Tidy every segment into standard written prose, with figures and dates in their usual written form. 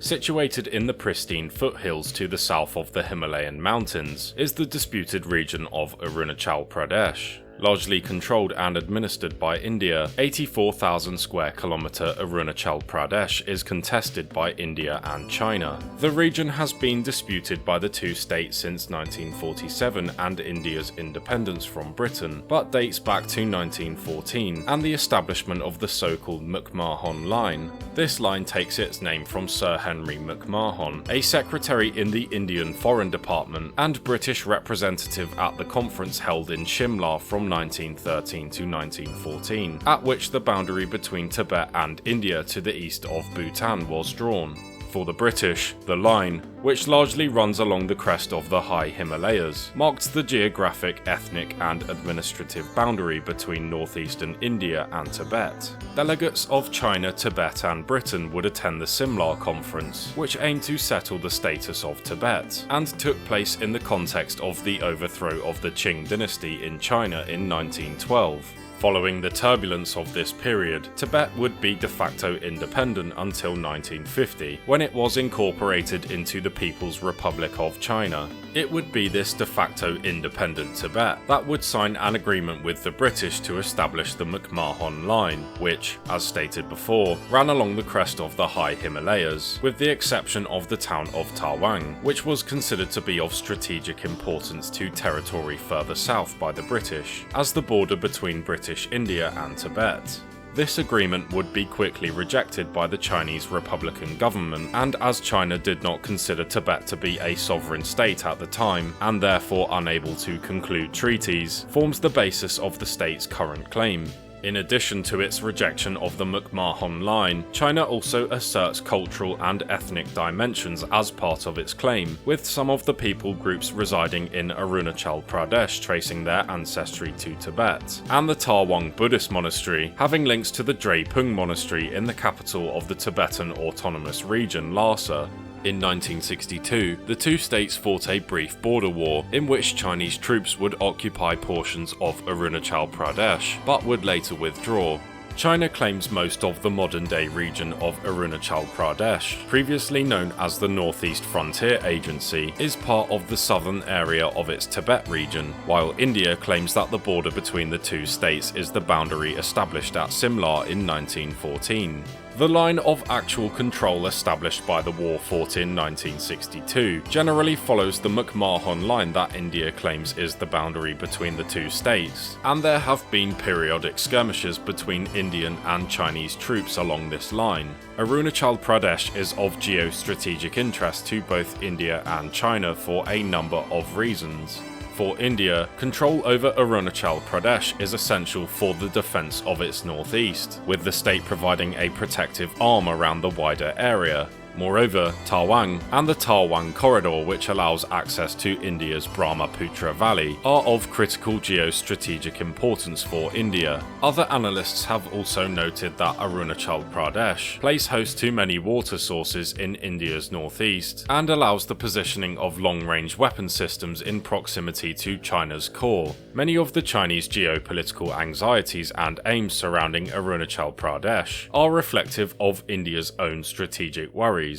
Situated in the pristine foothills to the south of the Himalayan Mountains is the disputed region of Arunachal Pradesh. Largely controlled and administered by India, 84,000 square kilometer Arunachal Pradesh is contested by India and China. The region has been disputed by the two states since 1947 and India's independence from Britain, but dates back to 1914 and the establishment of the so-called McMahon Line. This line takes its name from Sir Henry McMahon, a secretary in the Indian Foreign Department and British representative at the conference held in Shimla from 1913 to 1914, at which the boundary between Tibet and India to the east of Bhutan was drawn. For the British, the line, which largely runs along the crest of the high Himalayas, marked the geographic, ethnic and administrative boundary between northeastern India and Tibet. Delegates of China, Tibet and Britain would attend the Shimla conference, which aimed to settle the status of Tibet, and took place in the context of the overthrow of the Qing dynasty in China in 1912. Following the turbulence of this period, Tibet would be de facto independent until 1950, when it was incorporated into the People's Republic of China. It would be this de facto independent Tibet that would sign an agreement with the British to establish the McMahon Line, which, as stated before, ran along the crest of the high Himalayas, with the exception of the town of Tawang, which was considered to be of strategic importance to territory further south by the British, as the border between British India and Tibet. This agreement would be quickly rejected by the Chinese Republican government, and as China did not consider Tibet to be a sovereign state at the time, and therefore unable to conclude treaties, forms the basis of the state's current claim. In addition to its rejection of the McMahon Line, China also asserts cultural and ethnic dimensions as part of its claim, with some of the people groups residing in Arunachal Pradesh tracing their ancestry to Tibet, and the Tawang Buddhist monastery having links to the Drepung monastery in the capital of the Tibetan Autonomous Region, Lhasa. In 1962, the two states fought a brief border war in which Chinese troops would occupy portions of Arunachal Pradesh, but would later withdraw. China claims most of the modern-day region of Arunachal Pradesh, previously known as the Northeast Frontier Agency, is part of the southern area of its Tibet region, while India claims that the border between the two states is the boundary established at Shimla in 1914. The line of actual control established by the war fought in 1962 generally follows the McMahon Line that India claims is the boundary between the two states, and there have been periodic skirmishes between Indian and Chinese troops along this line. Arunachal Pradesh is of geostrategic interest to both India and China for a number of reasons. For India, control over Arunachal Pradesh is essential for the defence of its northeast, with the state providing a protective arm around the wider area. Moreover, Tawang and the Tawang Corridor, which allows access to India's Brahmaputra Valley, are of critical geostrategic importance for India. Other analysts have also noted that Arunachal Pradesh plays host to many water sources in India's northeast, and allows the positioning of long-range weapon systems in proximity to China's core. Many of the Chinese geopolitical anxieties and aims surrounding Arunachal Pradesh are reflective of India's own strategic worries.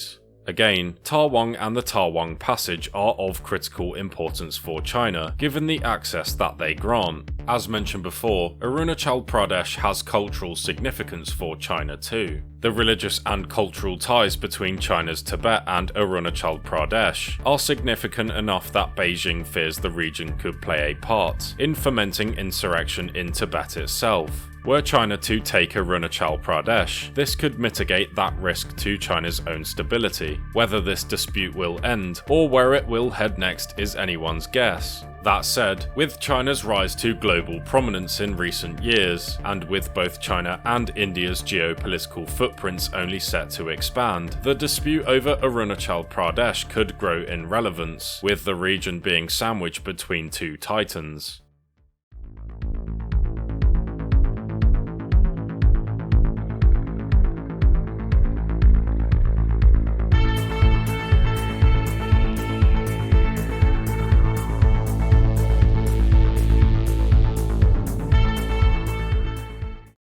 Again, Tawang and the Tawang Passage are of critical importance for China, given the access that they grant. As mentioned before, Arunachal Pradesh has cultural significance for China too. The religious and cultural ties between China's Tibet and Arunachal Pradesh are significant enough that Beijing fears the region could play a part in fomenting insurrection in Tibet itself. Were China to take Arunachal Pradesh, this could mitigate that risk to China's own stability. Whether this dispute will end, or where it will head next, is anyone's guess. That said, with China's rise to global prominence in recent years, and with both China and India's geopolitical footprints only set to expand, the dispute over Arunachal Pradesh could grow in relevance, with the region being sandwiched between two titans.